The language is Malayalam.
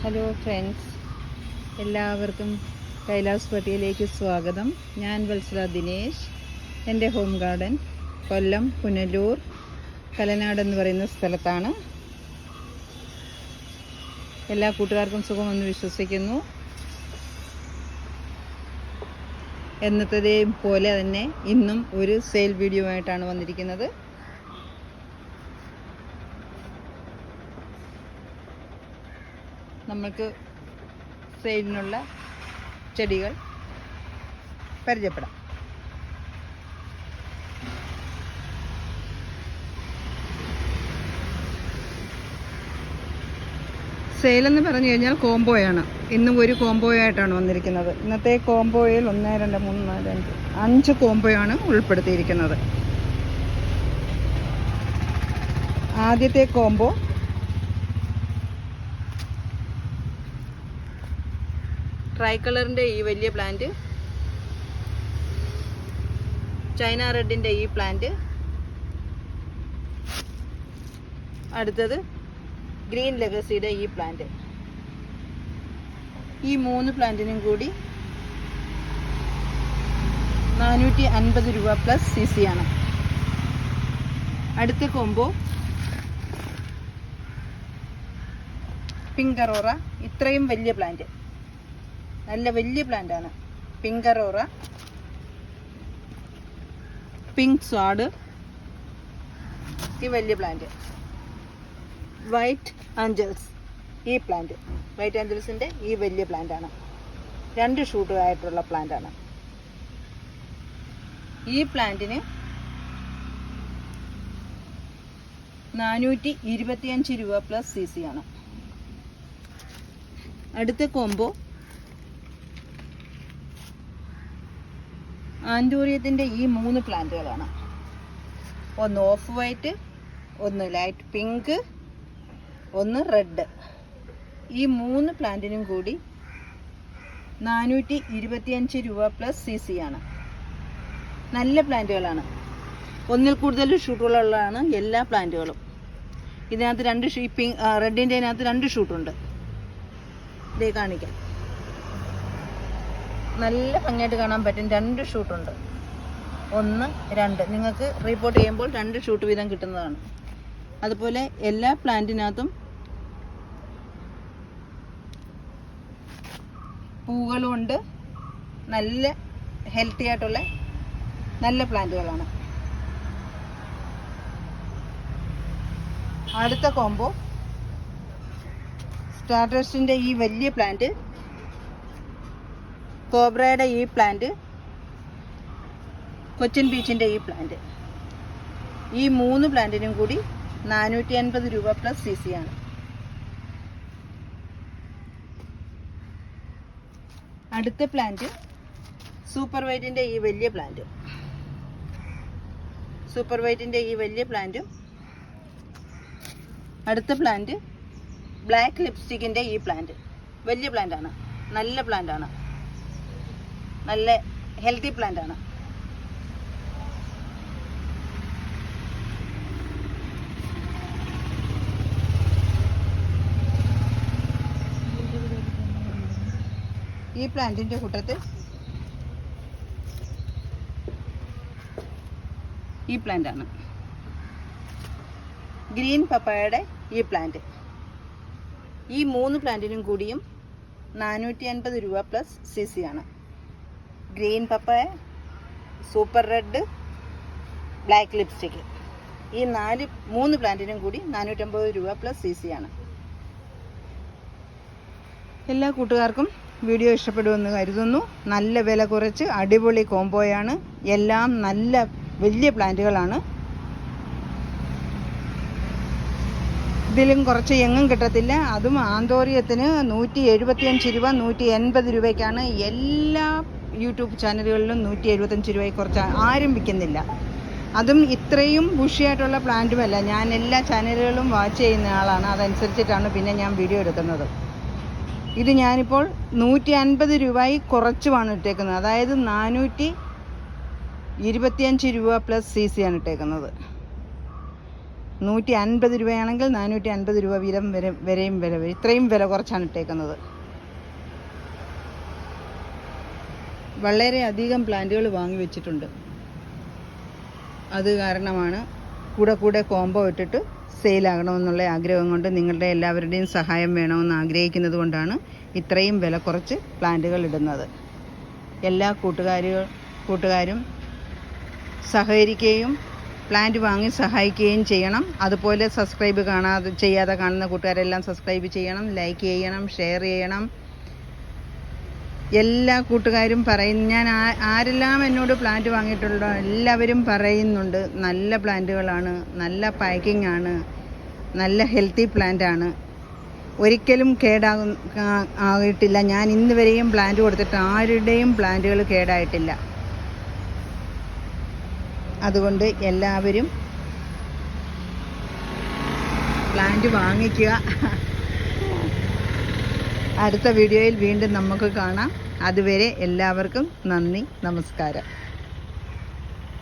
ഹലോ ഫ്രണ്ട്സ്, എല്ലാവർക്കും കൈലാസ് പട്ടിയിലേക്ക് സ്വാഗതം. ഞാൻ വത്സല ദിനേശ്. എൻ്റെ ഹോം ഗാർഡൻ കൊല്ലം പുനലൂർ കലനാട് എന്ന് പറയുന്ന സ്ഥലത്താണ്. എല്ലാ കൂട്ടുകാർക്കും സുഖമെന്ന് വിശ്വസിക്കുന്നു. എന്നത്തേയും പോലെ തന്നെ ഇന്നും ഒരു സെയിൽ വീഡിയോ ആയിട്ടാണ് വന്നിരിക്കുന്നത്. നമുക്ക് സെയിലിനുള്ള ചെടികൾ പരിചയപ്പെടാം. സെയിലെന്ന് പറഞ്ഞു കഴിഞ്ഞാൽ കോംബോയാണ്. ഇന്നും ഒരു കോംബോയായിട്ടാണ് വന്നിരിക്കുന്നത്. ഇന്നത്തെ കോംബോയിൽ 1, 2, 3, 4, 5 കോംബോയാണ് ഉൾപ്പെടുത്തിയിരിക്കുന്നത്. ആദ്യത്തെ കോംബോ ട്രൈ കളറിൻ്റെ ഈ വലിയ പ്ലാന്റ്, ചൈന റെഡിൻ്റെ ഈ പ്ലാന്റ്, അടുത്തത് ഗ്രീൻ ലെഗസിയുടെ ഈ പ്ലാന്റ്. ഈ 3 പ്ലാന്റിനും കൂടി 450 രൂപ പ്ലസ് CC ആണ്. അടുത്ത കോംബോ പിങ്ക് അറോറ. ഇത്രയും വലിയ പ്ലാന്റ്, നല്ല വലിയ പ്ലാന്റ് ആണ്. പിങ്ക് അറോറ, പിങ്ക് സ്വാഡ്, ഈ വലിയ പ്ലാന്റ്. വൈറ്റ് ആഞ്ചൽസ്, ഈ പ്ലാന്റ് വൈറ്റ് ആഞ്ചൽസിൻ്റെ ഈ വലിയ പ്ലാന്റ് ആണ്. 2 ഷൂട്ടുകളായിട്ടുള്ള പ്ലാന്റ് ആണ്. ഈ പ്ലാന്റിന് 425 രൂപ പ്ലസ് CC ആണ്. അടുത്ത കോംബോ ആൻറ്റോറിയത്തിൻ്റെ ഈ 3 പ്ലാന്റുകളാണ്. ഒന്ന് ഓഫ് വൈറ്റ്, ഒന്ന് ലൈറ്റ് പിങ്ക്, ഒന്ന് റെഡ്. ഈ 3 പ്ലാന്റിനും കൂടി 425 രൂപ പ്ലസ് CC ആണ്. നല്ല പ്ലാന്റുകളാണ്. ഒന്നിൽ കൂടുതൽ ഷൂട്ടുകളുള്ളതാണ് എല്ലാ പ്ലാന്റുകളും. ഇതിനകത്ത് 2 റെഡിൻ്റെ ഇതിനകത്ത് 2 ഷൂട്ടുണ്ട്. ഇതേ കാണിക്കാം. നല്ല ഭംഗിയായിട്ട് കാണാൻ പറ്റും. 2 ഷൂട്ടുണ്ട്. 1, 2 നിങ്ങൾക്ക് റിപ്പോർട്ട് ചെയ്യുമ്പോൾ 2 ഷൂട്ട് വീതം കിട്ടുന്നതാണ്. അതുപോലെ എല്ലാ പ്ലാന്റിനകത്തും പൂക്കളും ഉണ്ട്. നല്ല ഹെൽത്തി ആയിട്ടുള്ള നല്ല പ്ലാന്റുകളാണ്. അടുത്ത കോംബോ സ്റ്റാർട്ടേഴ്സിൻ്റെ ഈ വലിയ പ്ലാന്റ്, കോബ്രയുടെ ഈ പ്ലാന്റ്, കൊച്ചിൻ ബീച്ചിൻ്റെ ഈ പ്ലാന്റ്. ഈ 3 പ്ലാന്റിനും കൂടി 450 രൂപ പ്ലസ് CC ആണ്. അടുത്ത പ്ലാന്റ് സൂപ്പർ വൈറ്റിൻ്റെ ഈ വലിയ പ്ലാന്റ്. സൂപ്പർ വൈറ്റിൻ്റെ ഈ വലിയ പ്ലാന്റും, അടുത്ത പ്ലാന്റ് ബ്ലാക്ക് ലിപ്സ്റ്റിക്കിൻ്റെ ഈ പ്ലാന്റ്. വലിയ പ്ലാന്റാണ്, നല്ല പ്ലാന്റാണ്, നല്ല ഹെൽത്തി പ്ലാന്റ് ആണ്. ഈ പ്ലാന്റിൻ്റെ കൂട്ടത്തിൽ ഈ പ്ലാന്റ് ആണ് ഗ്രീൻ പപ്പായയുടെ ഈ പ്ലാന്റ്. ഈ 3 പ്ലാന്റിനും കൂടിയും 450 രൂപ പ്ലസ് CC ആണ്. ഗ്രീൻ പപ്പായ, സൂപ്പർ റെഡ്, ബ്ലാക്ക് ലിപ്സ്റ്റിക്ക്, ഈ 3 പ്ലാന്റിനും കൂടി 450 രൂപ പ്ലസ് CC ആണ്. എല്ലാ കൂട്ടുകാർക്കും വീഡിയോ ഇഷ്ടപ്പെടുമെന്ന് കരുതുന്നു. നല്ല വില കുറച്ച് അടിപൊളി കോംബോയാണ്. എല്ലാം നല്ല വലിയ പ്ലാന്റുകളാണ്. ഇതിലും കുറച്ച് എങ്ങും കിട്ടത്തില്ല. അതും ആന്തോറിയത്തിന് 175 രൂപ, 180 രൂപയ്ക്കാണ്. എല്ലാ യൂട്യൂബ് ചാനലുകളിലും 175 രൂപയ്ക്ക് കുറച്ച് ആരും വിൽക്കുന്നില്ല. അതും ഇത്രയും ബുഷിയായിട്ടുള്ള പ്ലാന്റുമല്ല. ഞാൻ എല്ലാ ചാനലുകളും വാച്ച് ചെയ്യുന്ന ആളാണ്. അതനുസരിച്ചിട്ടാണ് പിന്നെ ഞാൻ വീഡിയോ എടുക്കുന്നത്. ഇത് ഞാനിപ്പോൾ 150 രൂപയിൽ കുറച്ചുമാണ് ഇട്ടേക്കുന്നത്. അതായത് 425 രൂപ പ്ലസ് CC ആണ് ഇട്ടേക്കുന്നത്. 150 രൂപയാണെങ്കിൽ 450 രൂപ വീതം വരെയും വില വരും. ഇത്രയും വില കുറച്ചാണ് ഇട്ടേക്കുന്നത്. വളരെയധികം പ്ലാന്റുകൾ വാങ്ങി വെച്ചിട്ടുണ്ട്. അത് കാരണമാണ് കൂടെ കോംബോ ഇട്ടിട്ട് സെയിലാകണമെന്നുള്ള ആഗ്രഹം കൊണ്ട്, നിങ്ങളുടെ എല്ലാവരുടെയും സഹായം വേണമെന്ന് ആഗ്രഹിക്കുന്നത് കൊണ്ടാണ് ഇത്രയും വില കുറച്ച് പ്ലാന്റുകൾ ഇടുന്നത്. എല്ലാ കൂട്ടുകാരും സഹകരിക്കുകയും പ്ലാന്റ് വാങ്ങി സഹായിക്കുകയും ചെയ്യണം. അതുപോലെ സബ്സ്ക്രൈബ് ചെയ്യാതെ കാണുന്ന കൂട്ടുകാരെല്ലാം സബ്സ്ക്രൈബ് ചെയ്യണം, ലൈക്ക് ചെയ്യണം, ഷെയർ ചെയ്യണം. എല്ലാ കൂട്ടുകാരും ഞാൻ ആരെല്ലാം എന്നോട് പ്ലാന്റ് വാങ്ങിയിട്ടുണ്ടോ എല്ലാവരും പറയുന്നുണ്ട് നല്ല പ്ലാന്റുകളാണ്, നല്ല പാക്കിംഗ് ആണ്, നല്ല ഹെൽത്തി പ്ലാന്റ് ആണ്, ഒരിക്കലും ആയിട്ടില്ല. ഞാൻ ഇന്ന് വരെയും പ്ലാന്റ് കൊടുത്തിട്ട് ആരുടെയും പ്ലാന്റുകൾ കേടായിട്ടില്ല. അതുകൊണ്ട് എല്ലാവരും പ്ലാന്റ് വാങ്ങിക്കുക. അടുത്ത വീഡിയോയിൽ വീണ്ടും നമുക്ക് കാണാം. അതുവരെ എല്ലാവർക്കും നന്ദി, നമസ്കാരം.